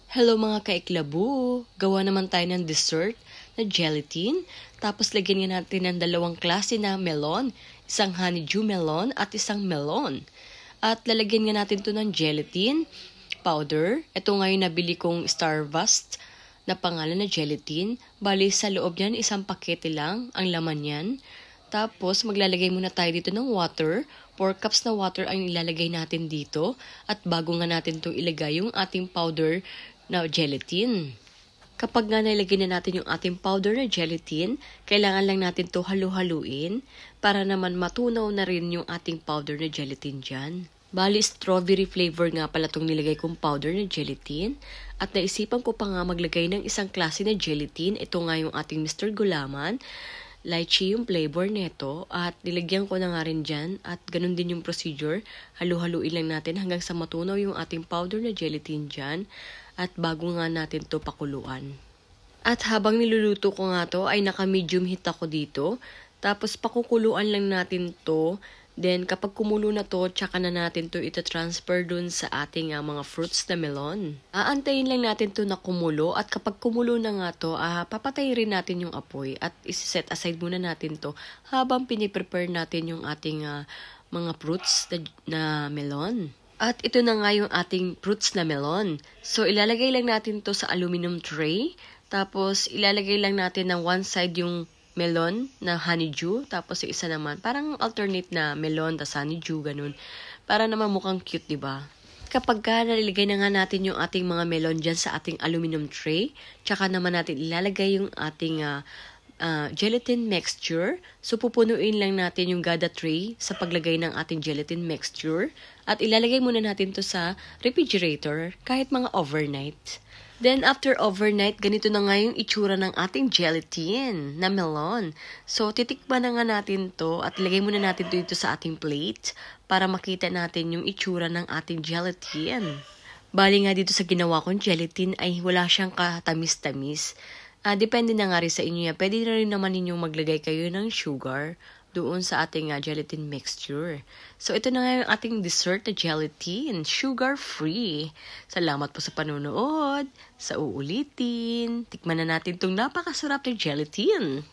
Hello mga kaiklabu! Gawa naman tayo ng dessert na gelatin. Tapos lagyan nga natin ng dalawang klase na melon. Isang honeydew melon at isang melon. At lalagyan nga natin to ng gelatin powder. Ito nga yung nabili kong Starvast na pangalan na gelatin. Bali sa loob niyan isang pakete lang ang laman niyan. Tapos maglalagay muna tayo dito ng water. 4 cups na water ang ilalagay natin dito. At bago nga natin itong ilagay yung ating powder na gelatin. Kapag nga nilagay na natin yung ating powder na gelatin, kailangan lang natin to halu-haluin para naman matunaw na rin yung ating powder na gelatin dyan. Bali, strawberry flavor nga pala itong nilagay kong powder na gelatin. At naisipan ko pa nga maglagay ng isang klase na gelatin. Ito nga yung ating Mr. Gulaman. Lychee yung flavor nito at nilagyan ko na nga rin dyan at ganun din yung procedure. Halu-haluin lang natin hanggang sa matunaw yung ating powder na gelatin dyan at bago nga natin to pakuluan. At habang niluluto ko nga to ay naka-medium heat ako dito. Tapos pakukuluan lang natin to. Then kapag kumulo na to, tsaka na natin to ita-transfer dun sa ating mga fruits na melon. Aantayin lang natin to na kumulo at kapag kumulo na nga to, papatayin rin natin yung apoy at isi-set aside muna natin to habang piniprepare natin yung ating mga fruits na melon. At ito na nga yung ating fruits na melon. So ilalagay lang natin to sa aluminum tray. Tapos ilalagay lang natin ng one side yung melon na honeydew, tapos yung isa naman, parang alternate na melon, tas honeydew, ganun. Para naman mukhang cute, diba? Kapag nalagay na nga natin yung ating mga melon dyan sa ating aluminum tray, tsaka naman natin ilalagay yung ating gelatin mixture. So, pupunuin lang natin yung gada tray sa paglagay ng ating gelatin mixture. At ilalagay muna natin to sa refrigerator kahit mga overnight. Then, after overnight, ganito na nga yung itsura ng ating gelatin na melon. So, titikman na nga natin to at ilagay muna natin to dito sa ating plate para makita natin yung itsura ng ating gelatin. Bali nga dito sa ginawa kong gelatin ay wala siyang katamis-tamis. Depende na nga rin sa inyo yan. Pwede na rin naman ninyong maglagay kayo ng sugar doon sa ating gelatin mixture. So, ito na nga yung ating dessert na gelatin, sugar-free. Salamat po sa panonood. Sa uulitin, tikman na natin itong napakasarap na gelatin.